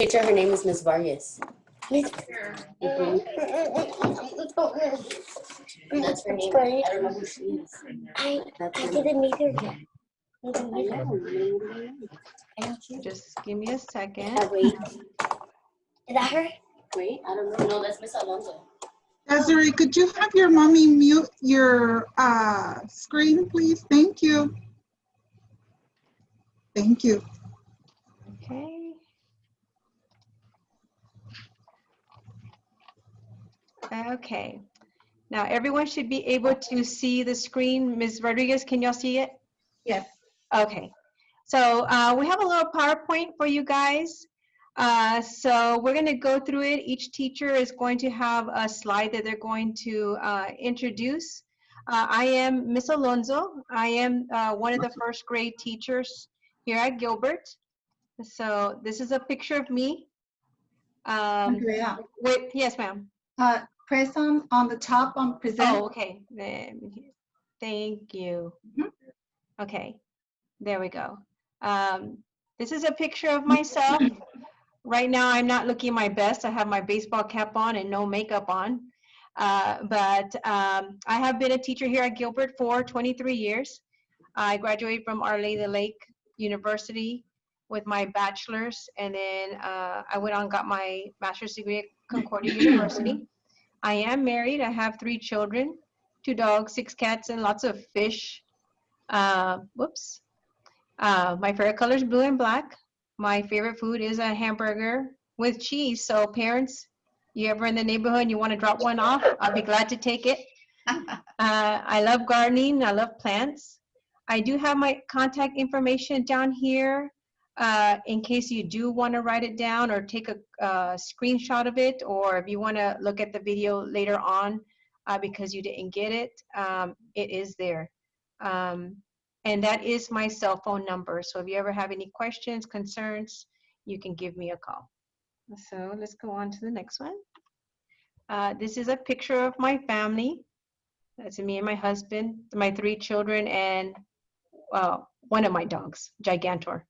Teacher, her name is Miss Vargas. That's her name. I don't know who she is. I didn't meet her yet. Just give me a second. Wait. Is that her? Wait, I don't know. No, that's Miss Alonso. Desiree, could you have your mommy mute your screen, please? Thank you. Thank you. Okay. Okay. Now everyone should be able to see the screen. Ms. Rodriguez, can y'all see it? Yes. Okay. So we have a little PowerPoint for you guys. So we're going to go through it. Each teacher is going to have a slide that they're going to introduce. I am Miss Alonso. I am one of the first grade teachers here at Gilbert. So this is a picture of me. Andrea, Wait, yes, ma'am. press on the top on present. Oh, okay. Thank you. Mhm. Okay, there we go. This is a picture of myself. Right now, I'm not looking my best. I have my baseball cap on and no makeup on. But I have been a teacher here at Gilbert for 23 years. I graduated from Our Lady of the Lake University with my bachelor's, and then I went on and got my master's degree at Concordia University. I am married. I have 3 children, 2 dogs, 6 cats, and lots of fish. Whoops. My favorite color is blue and black. My favorite food is a hamburger with cheese. So parents, you ever in the neighborhood and you want to drop one off, I'll be glad to take it. I love gardening. I love plants. I do have my contact information down here in case you do want to write it down or take a screenshot of it, or if you want to look at the video later on because you didn't get it, it is there. And that is my cell phone number. So if you ever have any questions, concerns, you can give me a call. So let's go on to the next one. This is a picture of my family. That's me and my husband, my 3 children, and one of my dogs, Gigantor.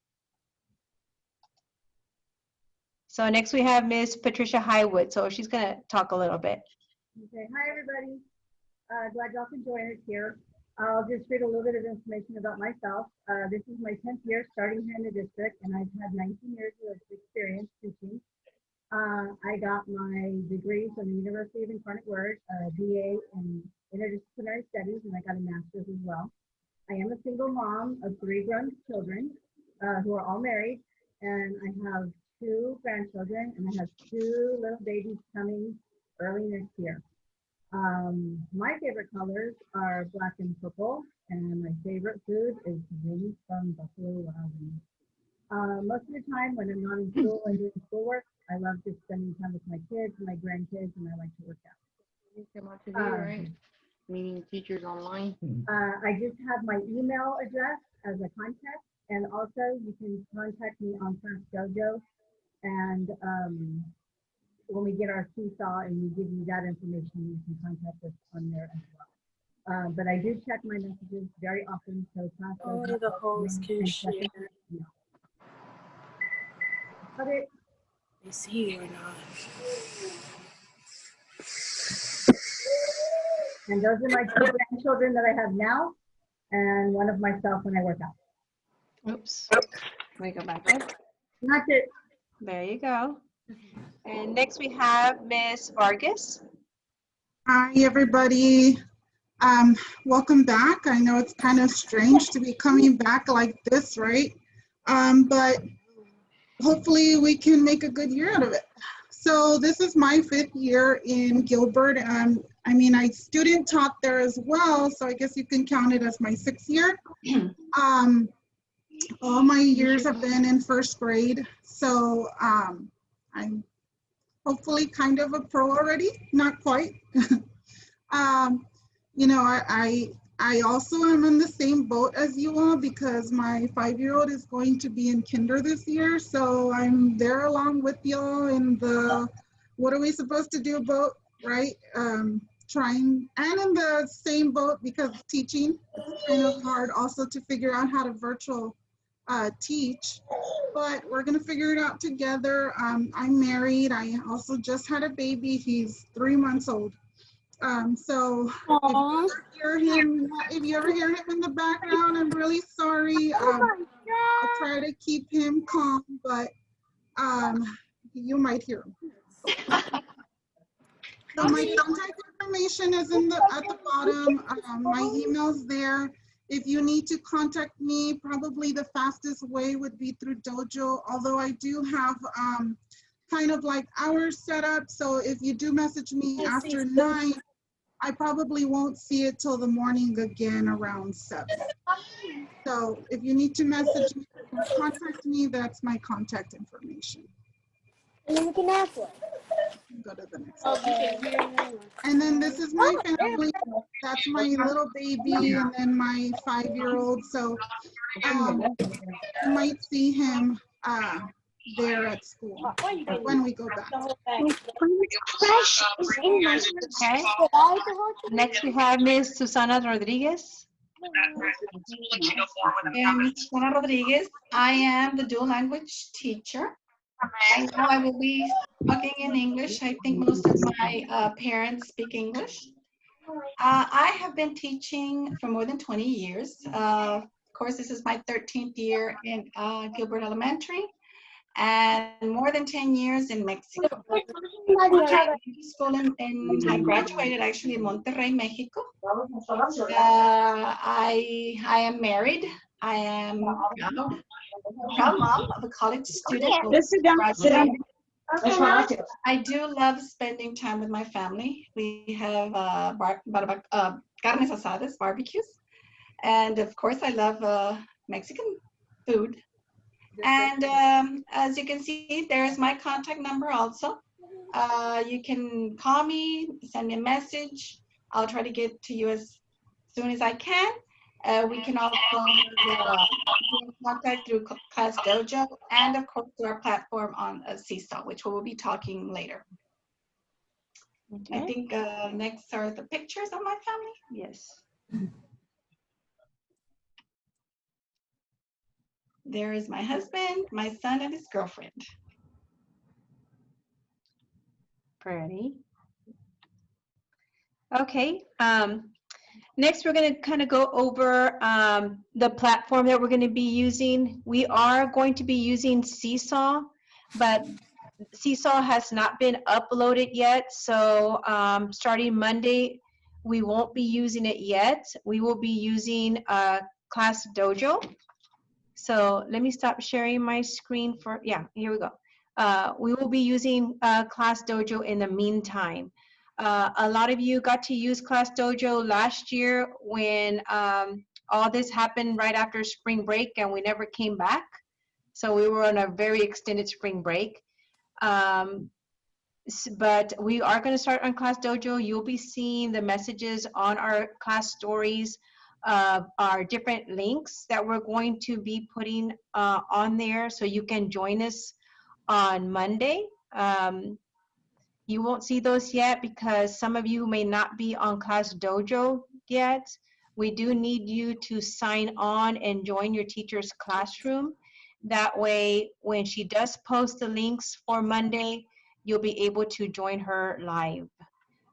So next we have Miss Patricia Highwood. So she's gonna talk a little bit. Okay, hi everybody. Glad y'all can join us here. I'll just read a little bit of information about myself. This is my 10th year starting here in the district, and I've had 19 years of experience teaching. I got my degree from the University of Incarnate Word, BA in Interdisciplinary Studies, and I got a master's as well. I am a single mom of 3 grown children who are all married, and I have 2 grandchildren, and I have 2 little babies coming early next year. My favorite colors are black and purple, and my favorite food is wings from Buffalo Wild Wings. Most of the time when I'm not in school and doing schoolwork, I love just spending time with my kids and my grandkids, and I like to work out. You came out today, right? Meeting teachers online. I just have my email address as a contact, and also you can contact me on Fast Dojo, and when we get our seesaw and we give you that information, you can contact us on there as well. But I do check my messages very often, so Fast Dojo. Oh, the host can share. But it, They see you or not. and those are my 2 grandchildren that I have now, and one of myself when I work out. Oops. Can we go back up? That's it. There you go. And next we have Miss Vargas. Hi, everybody. Welcome back. I know it's kind of strange to be coming back like this, right? But hopefully we can make a good year out of it. So this is my 5th year in Gilbert. I mean, I student taught there as well, so I guess you can count it as my 6th year. All my years have been in 1st grade, so I'm hopefully kind of a pro already, not quite. You know, I also am in the same boat as you all because my 5-year-old is going to be in kinder this year, so I'm there along with y'all in the what are we supposed to do boat, right? Trying, and in the same boat because teaching, it's kind of hard also to figure out how to virtual teach, but we're gonna figure it out together. I'm married. I also just had a baby. He's 3 months old. So if you ever hear him in the background, I'm really sorry. I try to keep him calm, but you might hear him. So my contact information is at the bottom. My email's there. If you need to contact me, probably the fastest way would be through Dojo, although I do have kind of like hours set up. So if you do message me after 9, I probably won't see it till the morning again around 7. So if you need to message me or contact me, that's my contact information. And then Go to the next one. And then this is my family. That's my little baby and then my 5-year-old. So you might see him there at school when we go back. Okay. Next we have Ms. Susana Rodriguez. And Juana Rodriguez, I am the dual language teacher. Right now I will be talking in English. I think most of my parents speak English. I have been teaching for more than 20 years. Of course, this is my 13th year in Gilbert Elementary and more than 10 years in Mexico. I graduated actually in Monterrey, Mexico. I am married. I am proud mom of a college student. I do love spending time with my family. We have carnes asadas, barbecues. And of course, I love Mexican food. And as you can see, there's my contact number also. You can call me, send me a message. I'll try to get to you as soon as I can. We can also get in contact through Class Dojo and of course through our platform on Seesaw, which we will be talking later. Okay. I think next are the pictures of my family. Yes. There is my husband, my son, and his girlfriend. Pretty. Okay. Next, we're going to kind of go over the platform that we're going to be using. We are going to be using Seesaw, but Seesaw has not been uploaded yet. So starting Monday, we won't be using it yet. We will be using Class Dojo. So let me stop sharing my screen for, yeah, here we go. We will be using Class Dojo in the meantime. A lot of you got to use Class Dojo last year when all this happened right after spring break and we never came back. So we were on a very extended spring break. But we are going to start on Class Dojo. You'll be seeing the messages on our class stories, our different links that we're going to be putting on there so you can join us on Monday. You won't see those yet because some of you may not be on Class Dojo yet. We do need you to sign on and join your teacher's classroom. That way, when she does post the links for Monday, you'll be able to join her live.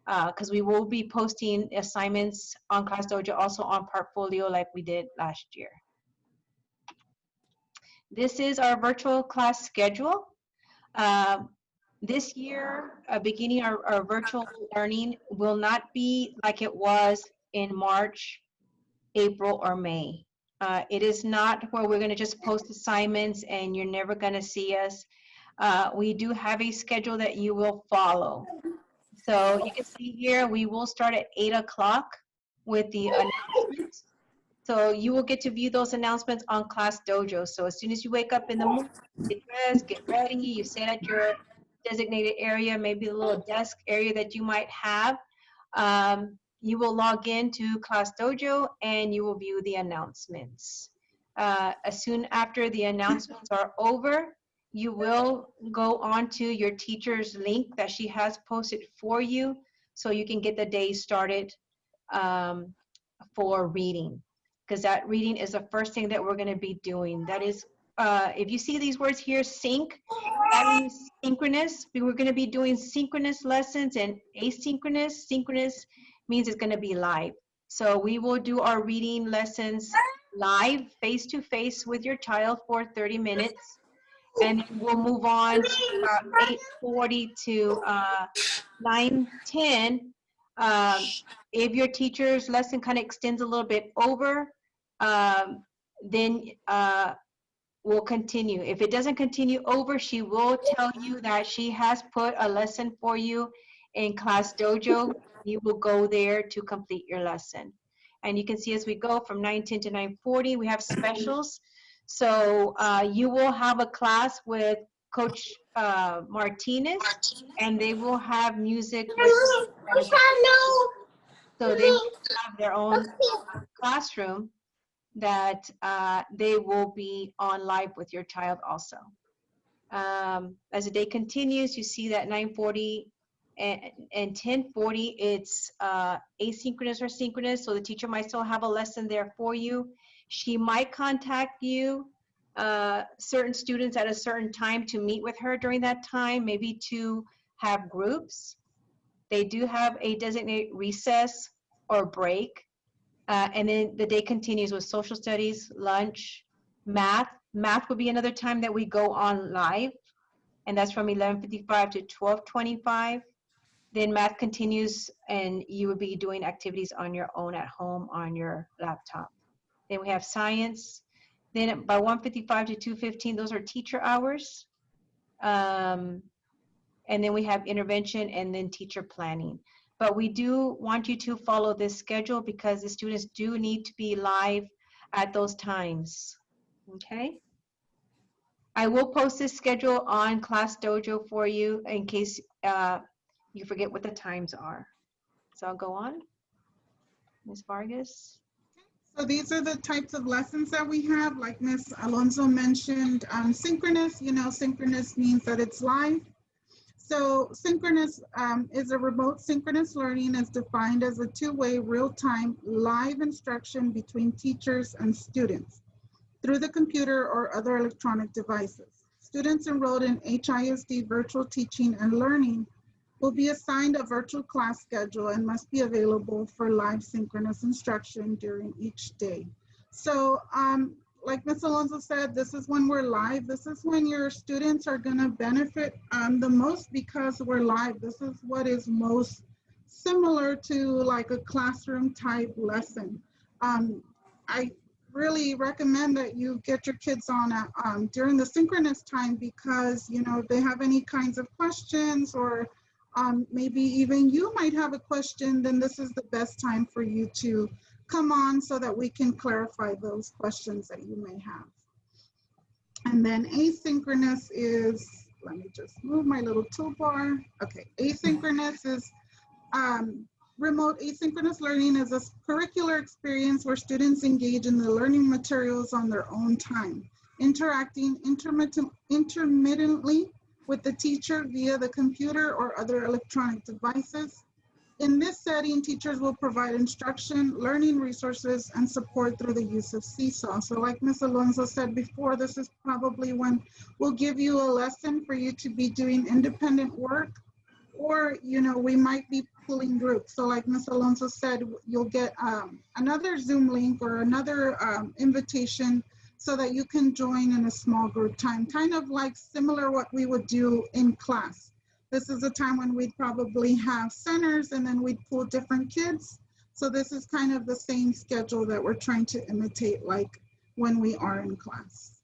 Because we will be posting assignments on Class Dojo, also on Portfolio like we did last year. This is our virtual class schedule. This year, beginning our virtual learning will not be like it was in March, April, or May. It is not where we're going to just post assignments and you're never going to see us. We do have a schedule that you will follow. So you can see here, we will start at 8 o'clock with the announcements. So you will get to view those announcements on Class Dojo. So as soon as you wake up in the morning, get dressed, get ready, you sit at your designated area, maybe the little desk area that you might have. You will log into Class Dojo and you will view the announcements. As soon after the announcements are over, you will go on to your teacher's link that she has posted for you so you can get the day started for reading. because that reading is the first thing that we're going to be doing. That is, if you see these words here, sync, that means synchronous. We're going to be doing synchronous lessons and asynchronous. Synchronous means it's going to be live. So we will do our reading lessons live, face-to-face with your child for 30 minutes. And we'll move on to 8:40 to 9:10. If your teacher's lesson kind of extends a little bit over, then we'll continue. If it doesn't continue over, she will tell you that she has put a lesson for you in Class Dojo. You will go there to complete your lesson. And you can see as we go from 9:10 to 9:40, we have specials. So you will have a class with Coach Martinez, and they will have music with so they will have their own classroom that they will be on live with your child also. As the day continues, you see that 9:40 and 10:40, it's asynchronous or synchronous, so the teacher might still have a lesson there for you. She might contact you, certain students at a certain time to meet with her during that time, maybe to have groups. They do have a designated recess or break. And then the day continues with social studies, lunch, math. Math would be another time that we go on live, and that's from 11:55 to 12:25. Then math continues, and you would be doing activities on your own at home on your laptop. Then we have science. Then by 1:55 to 2:15, those are teacher hours. And then we have intervention and then teacher planning. But we do want you to follow this schedule because the students do need to be live at those times, okay? I will post this schedule on Class Dojo for you in case you forget what the times are. So I'll go on. Ms. Vargas. So these are the types of lessons that we have, like Ms. Alonso mentioned. Synchronous, synchronous means that it's live. So synchronous is a remote synchronous learning as defined as a two-way real-time live instruction between teachers and students through the computer or other electronic devices. Students enrolled in HISD virtual teaching and learning will be assigned a virtual class schedule and must be available for live synchronous instruction during each day. So like Ms. Alonso said, this is when we're live. This is when your students are going to benefit the most because we're live. This is what is most similar to like a classroom type lesson. I really recommend that you get your kids on during the synchronous time because, if they have any kinds of questions or maybe even you might have a question, then this is the best time for you to come on so that we can clarify those questions that you may have. And then asynchronous is, let me just move my little toolbar. Okay, asynchronous is remote asynchronous learning is a curricular experience where students engage in the learning materials on their own time, interacting intermittently with the teacher via the computer or other electronic devices. In this setting, teachers will provide instruction, learning resources, and support through the use of Seesaw. So like Ms. Alonso said before, this is probably when we'll give you a lesson for you to be doing independent work, or, we might be pulling groups. So like Ms. Alonso said, you'll get another Zoom link or another invitation so that you can join in a small group time, kind of like similar what we would do in class. This is a time when we'd probably have centers and then we'd pull different kids. So this is kind of the same schedule that we're trying to imitate like when we are in class.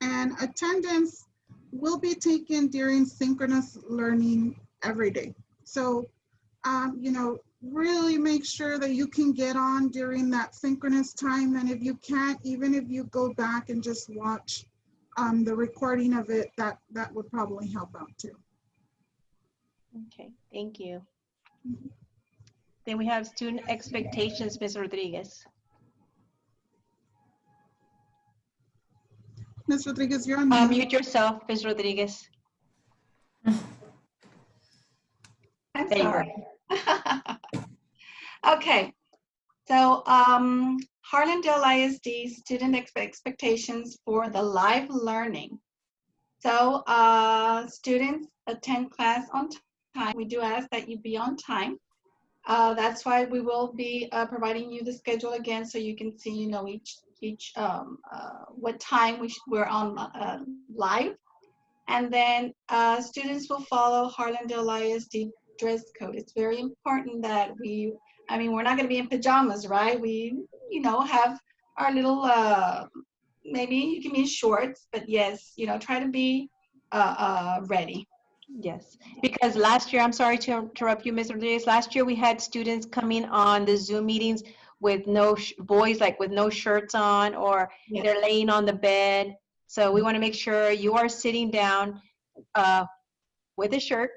And attendance will be taken during synchronous learning every day. So, really make sure that you can get on during that synchronous time. And if you can't, even if you go back and just watch the recording of it, that would probably help out too. Okay, thank you. Then we have student expectations, Ms. Rodriguez. Ms. Rodriguez, you're on mute. Mute yourself, Ms. Rodriguez. I'm There you sorry. Okay, so Harlandale ISD student expectations for the live learning. So students attend class on time. We do ask that you be on time. That's why we will be providing you the schedule again, so you can see, you know, each what time we're on live. And then students will follow Harlandale ISD dress code. It's very important that I mean, we're not going to be in pajamas, right? We, you know, have our little, maybe you can be in shorts, but yes, you know, try to be ready. Yes, because last year, I'm sorry to interrupt you, Ms. Rodriguez. Last year we had students coming on the Zoom meetings with no boys, like with no shirts on, or Yes. they're laying on the bed. So we want to make sure you are sitting down with a shirt,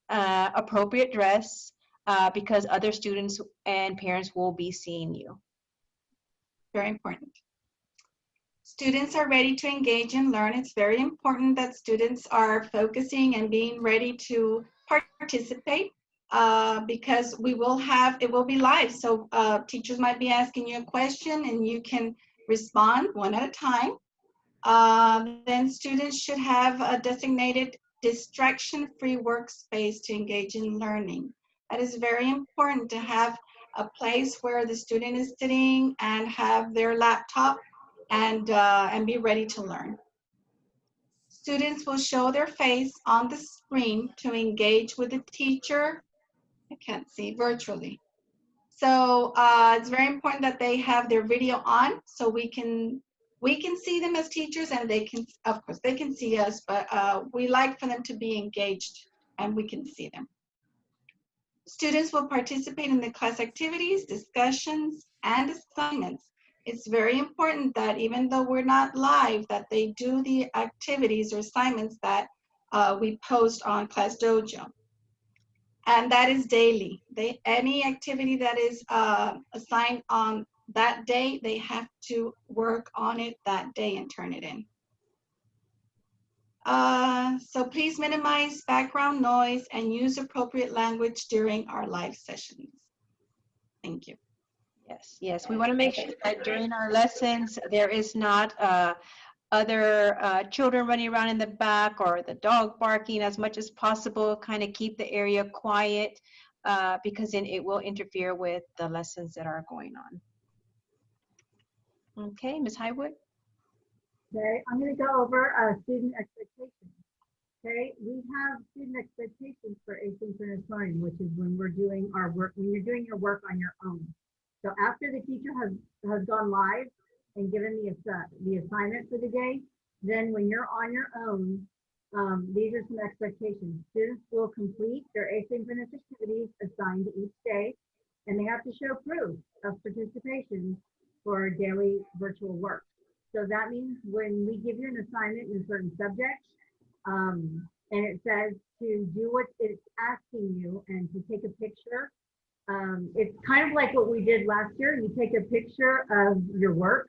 appropriate dress, because other students and parents will be seeing you. Very important. Students are ready to engage and learn. It's very important that students are focusing and being ready to participate because it will be live. So teachers might be asking you a question and you can respond one at a time. Then students should have a designated distraction-free workspace to engage in learning. That is very important, to have a place where the student is sitting and have their laptop and be ready to learn. Students will show their face on the screen to engage with the teacher. I can't see virtually. So it's very important that they have their video on so we can see them as teachers, and they can, of course, they can see us, but we like for them to be engaged and we can see them. Students will participate in the class activities, discussions, and assignments. It's very important that even though we're not live, that they do the activities or assignments that we post on Class Dojo. And that is daily. Any activity that is assigned on that day, they have to work on it that day and turn it in. So please minimize background noise and use appropriate language during our live sessions. Thank you. Yes, yes. We want to make sure that during our lessons, there is not other children running around in the back or the dog barking. As much as possible, kind of keep the area quiet because then it will interfere with the lessons that are going on. Okay, Ms. Highwood? Okay, I'm going to go over student expectations. Okay, we have student expectations for asynchronous learning, which is when we're doing our work, when you're doing your work on your own. So after the teacher has gone live and given the assignment for the day, then when you're on your own, these are some expectations. Students will complete their asynchronous activities assigned each day, and they have to show proof of participation for daily virtual work. So that means when we give you an assignment in a certain subject, and it says to do what it's asking you and to take a picture. It's kind of like what we did last year. You take a picture of your work.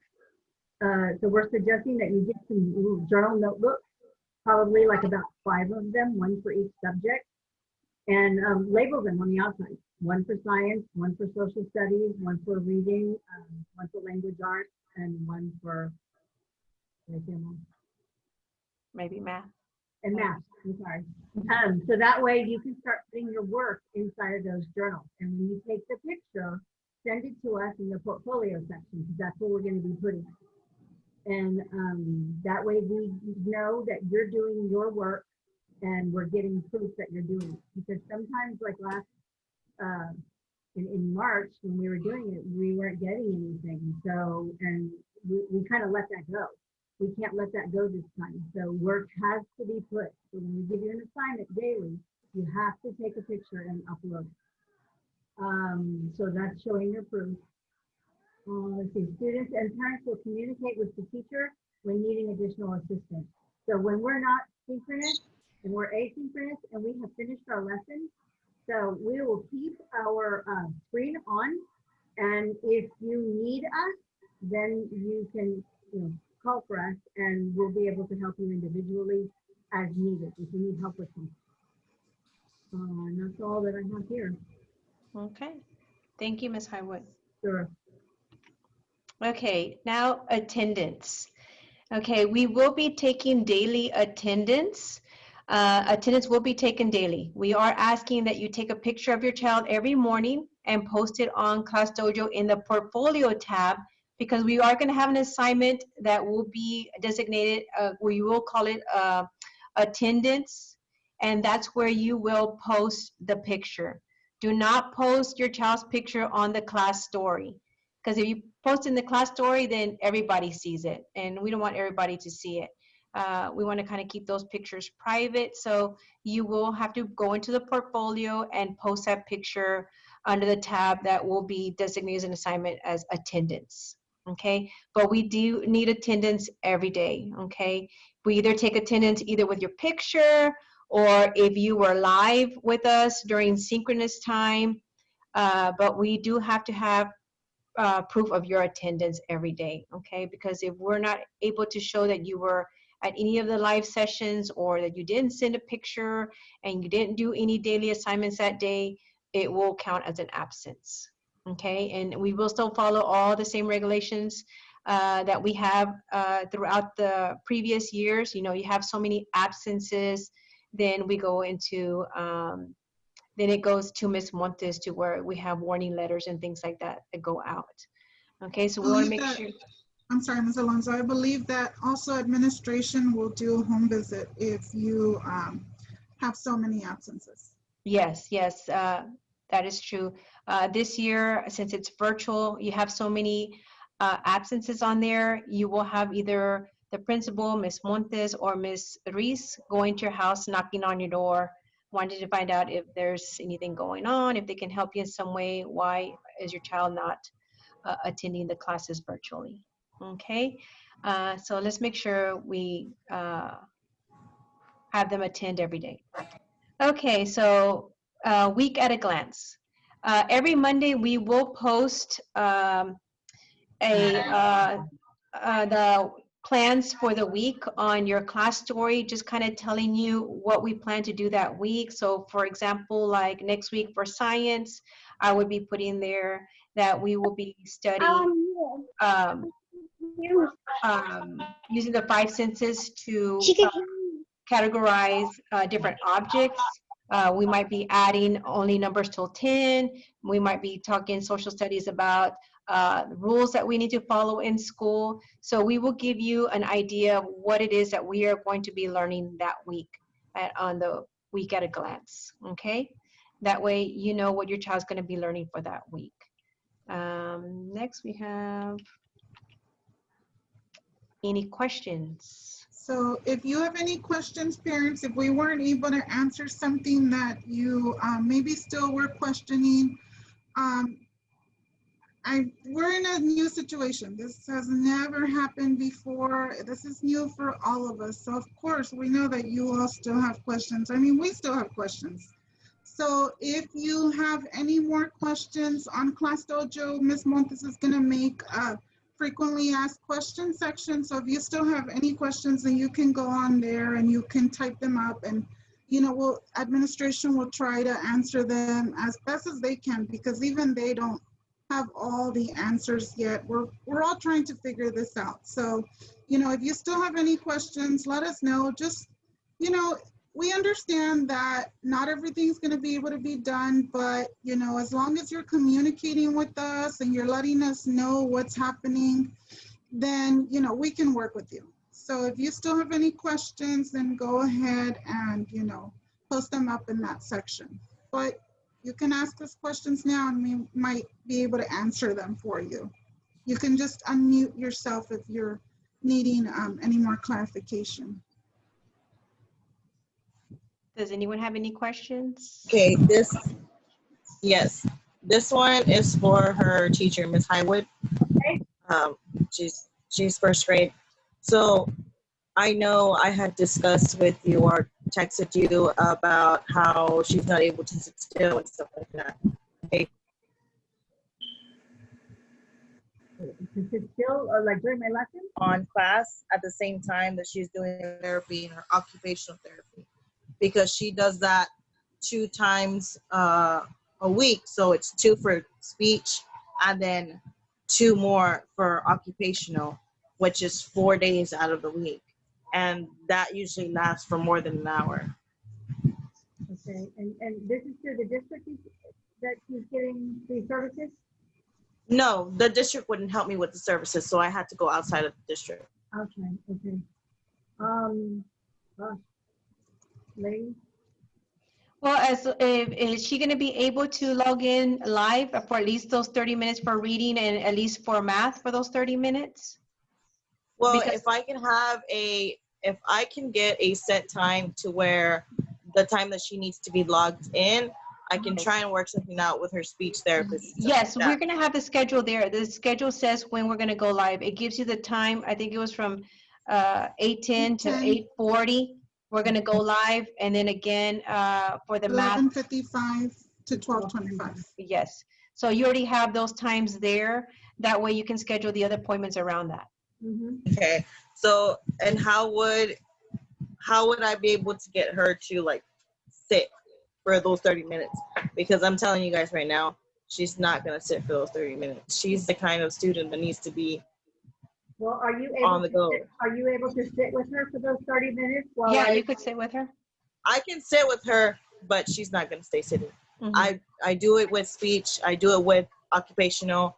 So we're suggesting that you get some little journal notebooks, probably like about 5 of them, one for each subject, and label them on the outside. One for science, one for social studies, one for reading, one for language arts, and one for Maybe math. and math, I'm sorry. So that way you can start putting your work inside of those journals. And when you take the picture, send it to us in the portfolio section, because that's where we're going to be putting it. And that way we know that you're doing your work and we're getting proof that you're doing it. Because sometimes, like last, in March, when we were doing it, we weren't getting anything. So, and we kind of let that go. We can't let that go this time. So work has to be put. So when we give you an assignment daily, you have to take a picture and upload it. So that's showing your proof. Let's see, students and parents will communicate with the teacher when needing additional assistance. So when we're not synchronous and we're asynchronous and we have finished our lesson, so we will keep our screen on. And if you need us, then you can, call for us and we'll be able to help you individually as needed if you need help with something. And that's all that I have here. Okay. Thank you, Ms. Highwood. Sure. Okay, now attendance. Okay, we will be taking daily attendance. Attendance will be taken daily. We are asking that you take a picture of your child every morning and post it on Class Dojo in the portfolio tab, because we are going to have an assignment that will be designated, we will call it attendance, and that's where you will post the picture. Do not post your child's picture on the class story, because if you post in the class story, then everybody sees it, and we don't want everybody to see it. We want to kind of keep those pictures private, so you will have to go into the portfolio and post that picture under the tab that will be designated as an assignment as attendance. Okay, but we do need attendance every day. Okay, we either take attendance either with your picture, or if you were live with us during synchronous time, but we do have to have proof of your attendance every day, okay? Because if we're not able to show that you were at any of the live sessions, or that you didn't send a picture and you didn't do any daily assignments that day, it will count as an absence, okay? And we will still follow all the same regulations that we have throughout the previous years. You know, you have so many absences, then we go into then it goes to Ms. Montes, to where we have warning letters and things like that that go out. Okay, so we want to make sure. I'm sorry, Ms. Alonso, I believe that also administration will do a home visit if you have so many absences. Yes, yes, that is true. This year, since it's virtual, you have so many absences on there, you will have either the principal, Ms. Montes, or Ms. Reese going to your house, knocking on your door, wanting to find out if there's anything going on, if they can help you in some way. Why is your child not attending the classes virtually? Okay, so let's make sure we have them attend every day. Okay, so week at a glance. Every Monday we will post the plans for the week on your class story, just kind of telling you what we plan to do that week. So for example, like next week for science, I would be putting there that we will be studying using the 5 senses to categorize different objects. We might be adding only numbers till 10. We might be talking social studies about rules that we need to follow in school. So we will give you an idea of what it is that we are going to be learning that week on the week at a glance, okay? That way you know what your child's gonna be learning for that week. Next we have any questions? So if you have any questions, parents, if we weren't able to answer something that you maybe still were questioning, we're in a new situation. This has never happened before. This is new for all of us. So of course, we know that you all still have questions. I mean, we still have questions. So if you have any more questions on Class Dojo, Ms. Montes is gonna make a frequently asked questions section. So if you still have any questions, then you can go on there and you can type them up, and you know, administration will try to answer them as best as they can, because even they don't have all the answers yet. We're all trying to figure this out. So, you know, if you still have any questions, let us know. Just, you know, we understand that not everything's going to be able to be done, but, you know, as long as you're communicating with us and you're letting us know what's happening, then, you know, we can work with you. So if you still have any questions, then go ahead and, you know, post them up in that section. But you can ask us questions now and we might be able to answer them for you. You can just unmute yourself if you're needing any more clarification. Does anyone have any questions? Okay, yes, this one is for her teacher, Miss Highwood. She's first grade. So I know I had discussed with you or texted you about how she's not able to sit still and stuff like that. Okay. To sit still, like during my lesson? On class at the same time that she's doing therapy and her occupational therapy, because she does that 2 times a week. So it's 2 for speech and then 2 more for occupational, which is 4 days out of the week. And that usually lasts for more than an hour. Okay, and this is through the district that she's getting these services? No, the district wouldn't help me with the services, so I had to go outside of the district. Okay, okay. Gosh, ladies, Well, is she going to be able to log in live for at least those 30 minutes for reading and at least for math for those 30 minutes? Well, Because- if I can get a set time to where the time that she needs to be logged in, I can try and work something out with her speech therapist. Yes, we're going to have the schedule there. The schedule says when we're going to go live. It gives you the time. I think it was from 8:10 to 8:40. We're going to go live. And then again, for the math. 11:55 to 12:25. Yes. So you already have those times there. That way you can schedule the other appointments around that. Okay. So, and how would I be able to get her to like sit for those 30 minutes? Because I'm telling you guys right now, she's not going to sit for those 30 minutes. She's the kind of student that needs to be are you able on the go. Are you able to sit with her for those 30 minutes? Yeah, you could sit with her. I can sit with her, but she's not going to stay sitting. Mm-hmm. I do it with speech. I do it with occupational,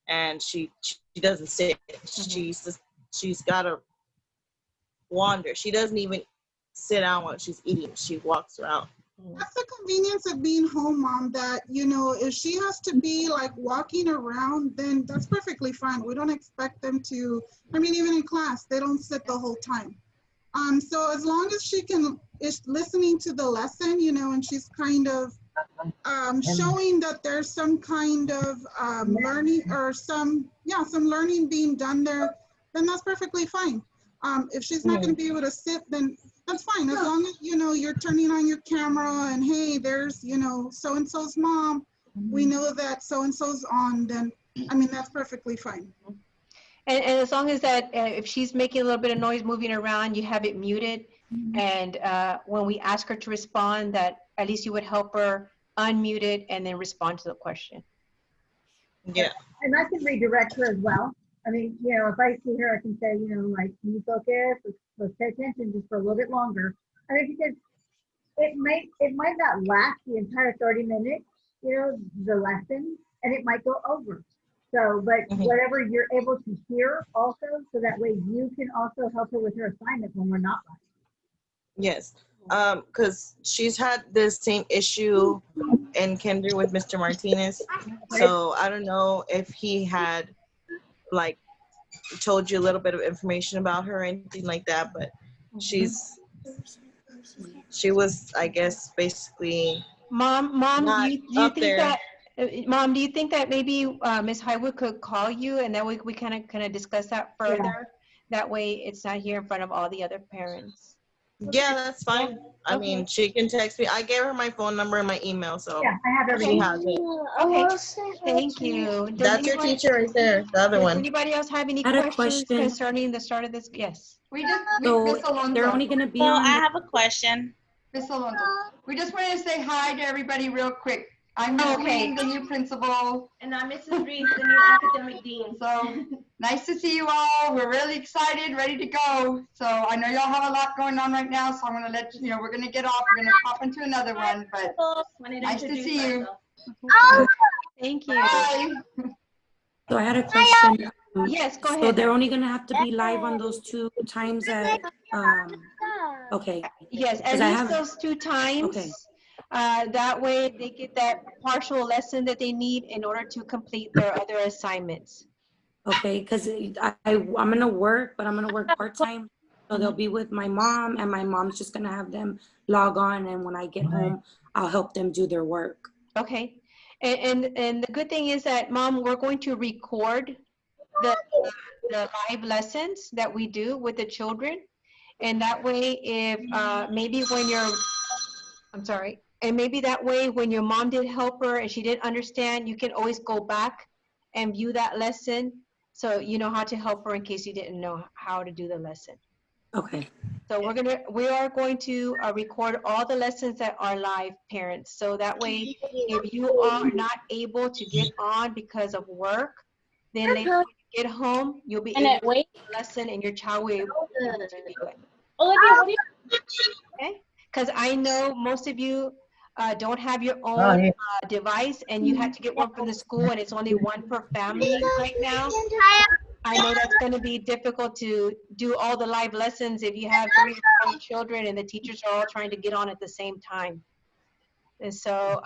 and she doesn't sit. Mm-hmm. She's got to wander. She doesn't even sit down while she's eating. She walks around. That's the convenience of being home, Mom, that, you know, if she has to be like walking around, then that's perfectly fine. We don't expect them to, I mean, even in class, they don't sit the whole time. So as long as she is listening to the lesson, you know, and she's kind of showing that there's some kind of learning or some learning being done there, then that's perfectly fine. If she's not going to be able to sit, then that's fine. As long as, you know, you're turning on your camera and, hey, there's, you know, so-and-so's mom. We know that so-and-so's on, then, I mean, that's perfectly fine. And as long as that, if she's making a little bit of noise moving around, you have it muted. And when we ask her to respond, that at least you would help her unmute it and then respond to the question. Yeah. And I can redirect her as well. I mean, you know, if I see her, I can say, you know, like, can you focus? Let's pay attention just for a little bit longer. I mean, because it might not last the entire 30 minutes, you know, the lesson, and it might go over. So, but whatever you're able to hear also, so that way you can also help her with her assignment when we're not live. Yes. Because she's had this same issue in kinder with Mr. Martinez. So I don't know if he had like told you a little bit of information about her or anything like that, but she was, I guess, basically Mom, do you think there. that, Mom, do you think that maybe Ms. Highwood could call you and that way we kind of discuss that further? Yeah. That way it's not here in front of all the other parents. Yeah, that's fine. Yeah. I mean, she can text me. I gave her my phone number and my email, so yeah, I have everything. She has it. Okay, thank you. That's your teacher right there, the other one. Anybody else have any questions concerning the start of this? Yes. So they're only going to be on. I have a question. Miss Alonso, we just wanted to say hi to everybody real quick. I'm Miss Green, the new principal. And I'm Mrs. Reed, the new academic dean. So nice to see you all. We're really excited, ready to go. So I know y'all have a lot going on right now, so I'm going to let you know, we're going to get off. We're going to pop into another one, but nice to see you. Thank you. Bye. So I had a question. Yes, go ahead. So they're only going to have to be live on those 2 times at, okay. Yes, at least those 2 times. Okay. That way they get that partial lesson that they need in order to complete their other assignments. Okay, because I'm going to work, but I'm going to work part-time. So they'll be with my mom, and my mom's just going to have them log on, and when I get home, I'll help them do their work. Okay. And the good thing is that, Mom, we're going to record the live lessons that we do with the children. And that way, if maybe when and maybe that way when your mom did help her and she didn't understand, you can always go back and view that lesson so you know how to help her in case you didn't know how to do the lesson. Okay. So we are going to record all the lessons that are live, parents. So that way, if you are not able to get on because of work, then later when you get home, you'll be able to do the lesson and your child will be able to do it. Okay? Because I know most of you don't have your own device, and you had to get one from the school, and it's only one per family right now. I know that's going to be difficult to do all the live lessons if you have 3 or 4 children and the teachers are all trying to get on at the same time. And so,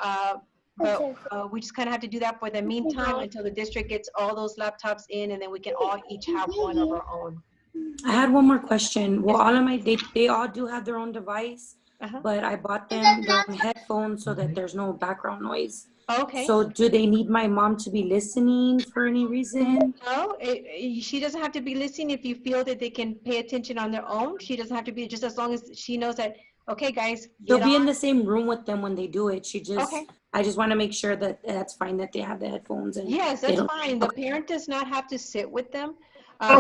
we just kind of have to do that for the meantime until the district gets all those laptops in, and then we can all each have one of our own. I had one more question. Well, all of my, they all do have their own device, but I bought them their own headphones so that there's no background noise. Okay. So do they need my mom to be listening for any reason? No, she doesn't have to be listening if you feel that they can pay attention on their own. She doesn't have to be, just as long as she knows that, okay, guys, They'll be in the same room with them when they do it. She just, okay. I just want to make sure that that's fine, that they have the headphones. And yes, that's fine. The parent does not have to sit with them. Make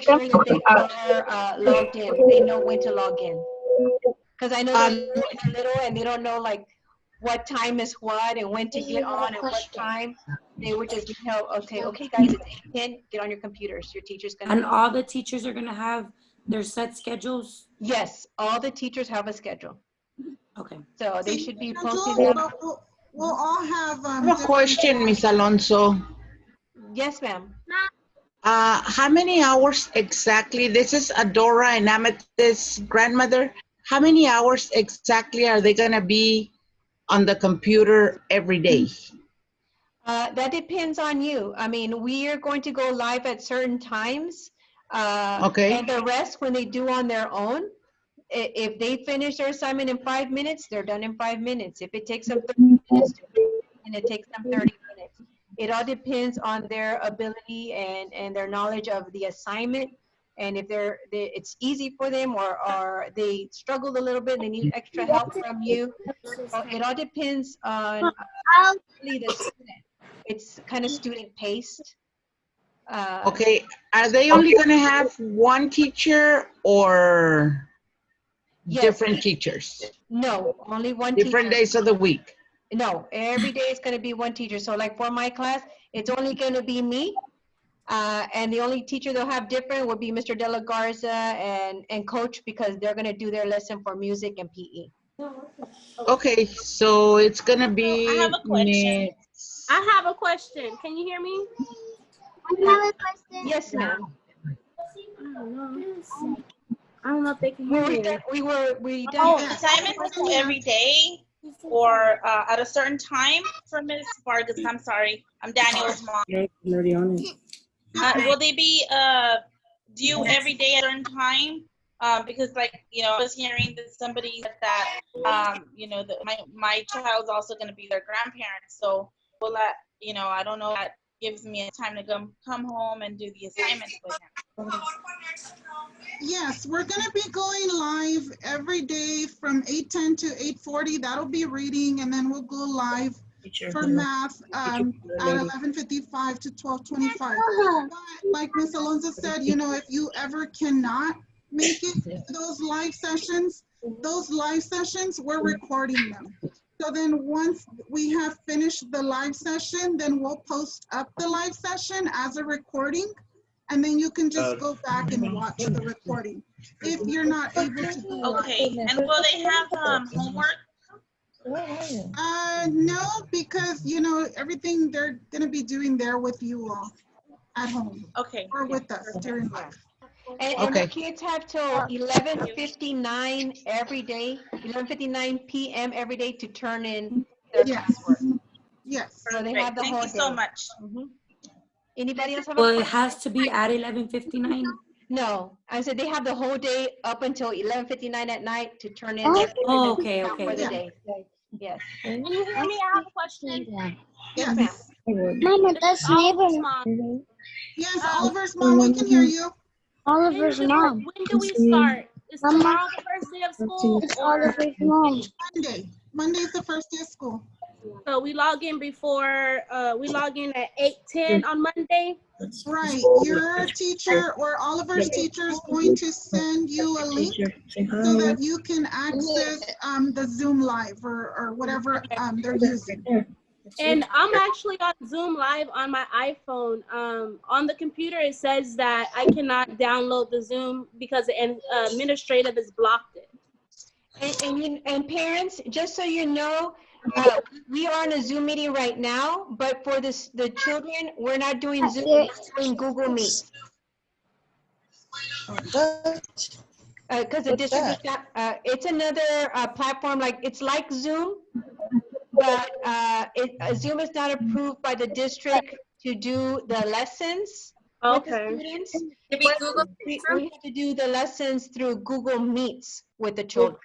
sure that they are logged in. They know when to log in. Because I know they're little and they don't know like what time is what and when to get on and what time. They would just tell, okay, guys, it's 8:10. Get on your computers. Your teacher's gonna. And all the teachers are gonna have their set schedules. Yes, all the teachers have a schedule. Okay. So they should be posting them. We'll all have. I have a question, Miss Alonso. Yes, ma'am. How many hours exactly? This is Adora and Amethyst's grandmother. How many hours exactly are they gonna be on the computer every day? That depends on you. I mean, we are going to go live at certain times. Okay. And the rest, when they do on their own, if they finish their assignment in 5 minutes, they're done in 5 minutes. If it takes them 30 minutes to do it, and it takes them 30 minutes. It all depends on their ability and their knowledge of the assignment. And if it's easy for them or they struggled a little bit and they need extra help from you. So it all depends on really the student. It's kind of student paced. Okay, are they only gonna have one teacher or different teachers? No, only one different teacher. Days of the week? No, every day is gonna be one teacher. So like for my class, it's only gonna be me. And the only teacher they'll have different would be Mr. De La Garza and Coach, because they're gonna do their lesson for music and PE. Okay, so it's gonna be. I have a question. I have a question. Can you hear me? I have a question. Yes, ma'am. I don't know if they can hear me. We done. Oh, assignments due every day or at a certain time for Ms. Vargas. I'm sorry. I'm Daniel's mom. Will they be due every day at a certain time? Because like, I was hearing that somebody said that, my child's also going to be their grandparent. So will that, I don't know, that gives me a time to come home and do the assignments with him. Yes, we're going to be going live every day from 8:10 to 8:40. That'll be reading, and then we'll go live for math at 11:55 to 12:25. But like Ms. Alonso said, if you ever cannot make it to those live sessions, we're recording them. So then once we have finished the live session, then we'll post up the live session as a recording, and then you can just go back and watch the recording if you're not able to do it. Okay, and will they have homework? No, because everything they're gonna be doing there with you all at home. Okay. Or with us during live. And the kids have till 11:59 every day, 11:59 p.m. every day to turn in their classwork. Yes. So they have the whole day. Thank you so much. Anybody else have Well, a it question? has to be at 11:59. No, I said they have the whole day up until 11:59 at night to turn in their Oh, okay. for the day. Yes. Can you hear me? I have a question. Yes, ma'am. Mama, that's neighbor's mom. Yes, Oliver's mom, we can hear you. Oliver's mom. When do we start? Is tomorrow the first day of school? It's Oliver's mom. Monday. Monday is the first day of school. So we log in before, we log in at 8:10 on Monday? Right. Your teacher or Oliver's teacher is going to send you a link so that you can access the Zoom Live or whatever they're using. And I'm actually on Zoom Live on my iPhone. On the computer, it says that I cannot download the Zoom because the administrative has blocked it. And parents, just so you know, we are on a Zoom meeting right now, but for the children, we're not doing Zoom, we're doing Google Meet. Because the district is not, it's another platform, like it's like Zoom, but Zoom is not approved by the district to do the lessons with the students. We have to do the lessons through Google Meets with the children.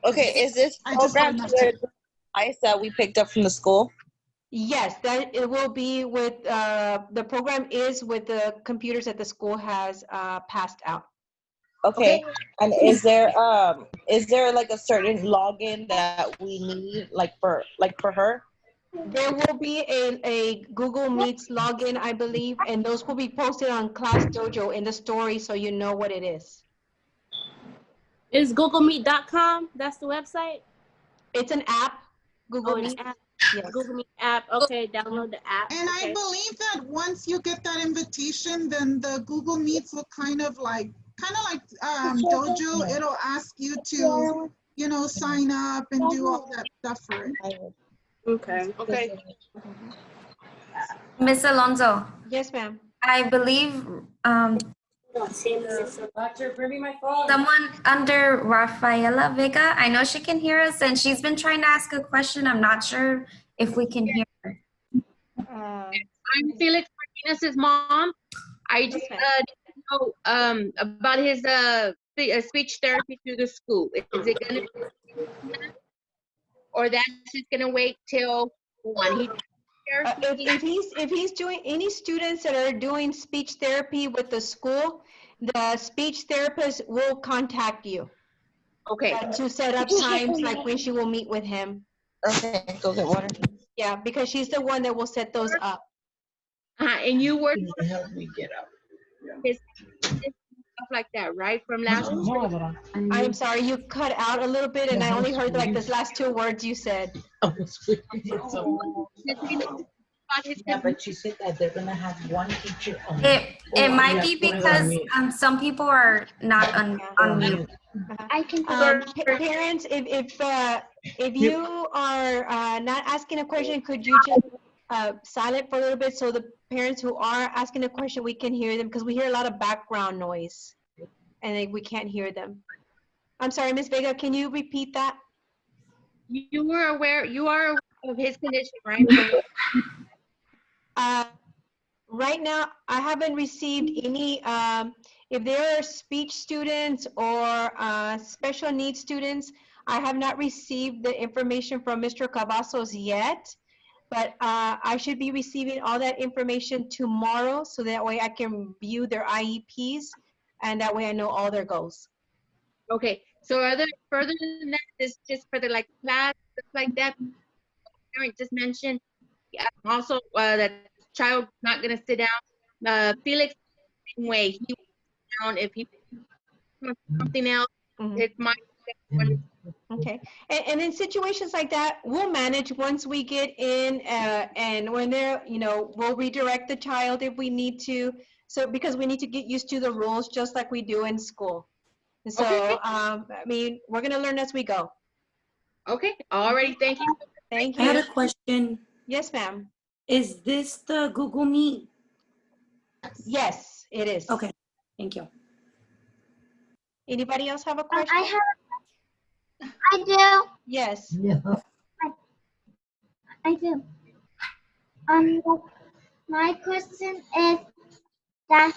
Okay, is this program to the device that we picked up from the school? Yes, that it will be with, the program is with the computers that the school has passed out. Okay, and is there like a certain login that we need like for her? There will be a Google Meets login, I believe, and those will be posted on Class Dojo in the story so you know what it is. Is GoogleMeet.com? That's the website? It's an app, Google Meet. App. Yes. Google Meet app. Okay, download the app. And I believe that once you get that invitation, then the Google Meets will kind of like Dojo, it'll ask you to, you know, sign up and do all that stuff for it. Okay. Okay. Miss Alonso. Yes, ma'am. I believe someone under Rafaela Vega, I know she can hear us, and she's been trying to ask a question. I'm not sure if we can hear her. I'm Felix Martinez's mom. I just know about his speech therapy through the school. Is it going to be, or that's just going to wait till one? If he's doing any students that are doing speech therapy with the school, the speech therapist will contact you. Okay. To set up times like when she will meet with him. Okay, go get water. Yeah, because she's the one that will set those up. And you work to help me get up. His stuff like that, right? From last week? I'm sorry, you cut out a little bit and I only heard like this last 2 words you said. Yeah, but she said that they're gonna have one teacher only. It might be because some people are not on mute. I can parents, if you are not asking a question, could you just silent for a little bit so the parents who are asking a question, we can hear them, because we hear a lot of background noise and we can't hear them. I'm sorry, Ms. Vega, can you repeat that? You are aware of his condition, right? Right now, I haven't received any, if there are speech students or special needs students, I have not received the information from Mr. Cavazos yet, but I should be receiving all that information tomorrow, so that way I can view their IEPs, and that way I know all their goals. Okay, so further than that, is just for the like class, stuff like that, parent just mentioned, also that child not gonna sit down. Felix, same way, he will sit down if he wants something else. It's my Okay, and in situations like that, we'll manage once we get in, and when they're, you know, we'll redirect the child if we need to. So because we need to get used to the rules just like we do in school. So I mean, we're gonna learn as we go. Okay, all right, thank you. Thank you. I had a question. Yes, ma'am. Is this the Google Meet? Yes, it is. Okay, thank you. Anybody else have a question? I do. Yes. Yeah. I do. My question is that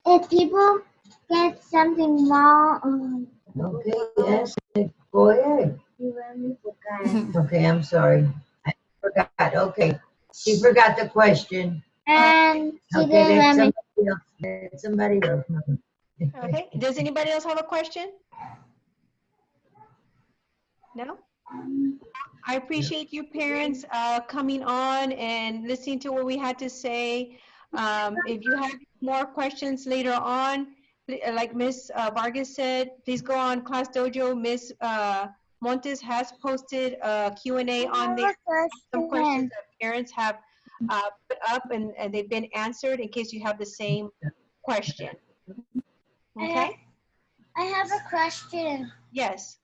if people get something wrong, Okay, yes, go ahead. you really forgot. Okay, I'm sorry. I forgot. Okay, she forgot the question. And she Okay, didn't let somebody else know. Okay, does anybody else have a question? No? I appreciate you parents coming on and listening to what we had to say. If you have more questions later on, like Ms. Vargas said, please go on Class Dojo. Ms. Montes has posted a Q&A on there. Some questions that parents have put up and they've been answered in case you have the same question. Okay? I have a question. Yes.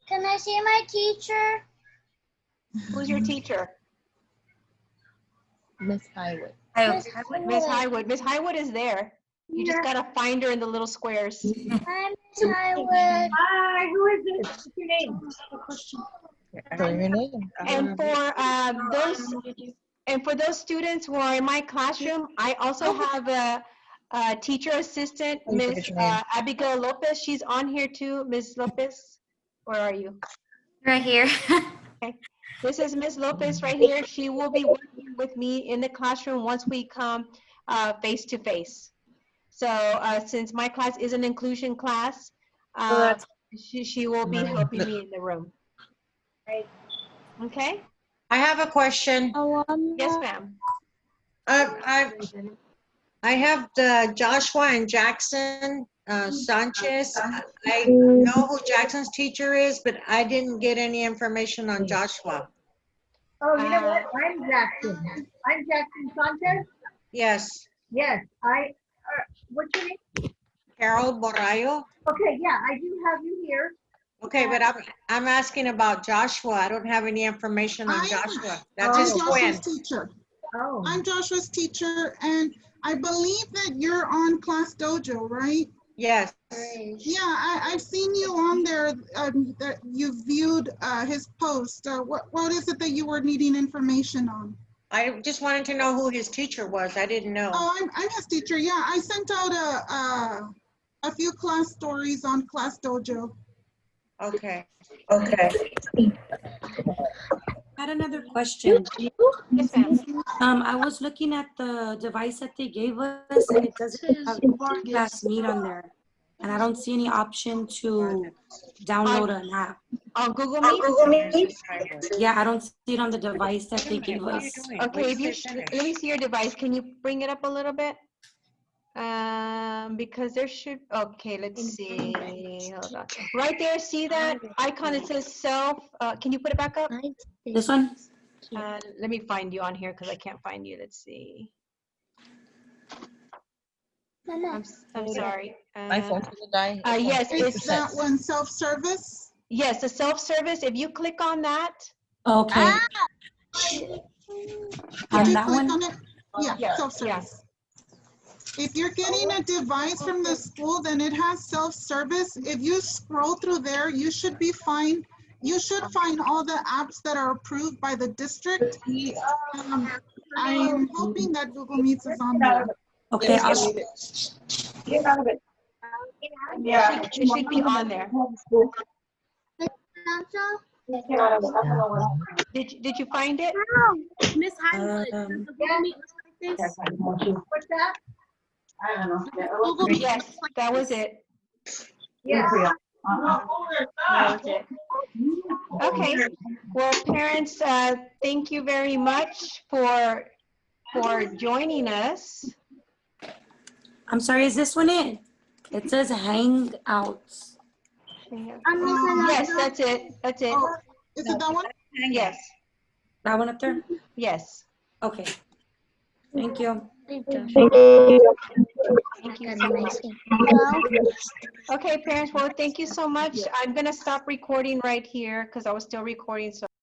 Can I see my teacher? Who's your teacher? Miss Highwood. Miss Highwood. Miss Highwood is there. You just gotta find her in the little squares. Hi, Miss Highwood. Hi, who is this? What's your name? Tell your name. And for those students who are in my classroom, I also have a teacher assistant, Miss Abigail Lopez. She's on here too. Miss Lopez, where are you? Right here. Okay. This is Miss Lopez right here. She will be working with me in the classroom once we come face to face. So since my class is an inclusion class, she will be helping me in the room. Okay? I have a question. Yes, ma'am. I have the Joshua and Jackson Sanchez. I know who Jackson's teacher is, but I didn't get any information on Joshua. Oh, you know what? I'm Jackson. I'm Jackson Sanchez. Yes. Yes, what's your name? Carol Borrayo. Okay, yeah, I do have you here. Okay, but I'm asking about Joshua. I don't have any information on Joshua. That's I'm his twin. Joshua's teacher. Oh. I'm Joshua's teacher, and I believe that you're on Class Dojo, right? Yes. Yeah, I've seen you on there, that you viewed his post. What is it that you were needing information on? I just wanted to know who his teacher was. I didn't know. Oh, I'm his teacher. Yeah, I sent out a few class stories on Class Dojo. Okay. Okay. I had another question. Yes, ma'am. I was looking at the device that they gave us, and it doesn't have Class Meet on there. And I don't see any option to download an app. On Google Meet? Yeah, I don't see it on the device that they gave us. Okay, let me see your device. Can you bring it up a little bit? Because there should, okay, let's see. Hold on. Right there, see that icon? It says self. Can you put it back up? This one? Let me find you on here because I can't find you. Let's see. I'm sorry. My phone's gonna die. Yes, it's that one, self-service. Yes, the self-service. If you click on that. Okay. On that one? on it? Yeah, self-service. If you're getting a device from the school, then it has self-service. If you scroll through there, you should be fine. You should find all the apps that are approved by the district. I'm hoping that Google Meets is on there. Okay. Get out of it. Yeah, it should be on there. Did you find it? Miss Highwood, does the Google Meet look like this? What's that? I don't know. Google Meet Yes, looks like that was it. Yeah. That was it. Okay. Well, parents, thank you very much for joining us. I'm sorry, is this one it? It says Hangouts. Yes, that's it. That's it. Oh, is it that one? Yes. That one up there? Yes. Okay. Thank you. Thank you so much. Okay, parents, well, thank you so much. I'm going to stop recording right here because I was still recording. So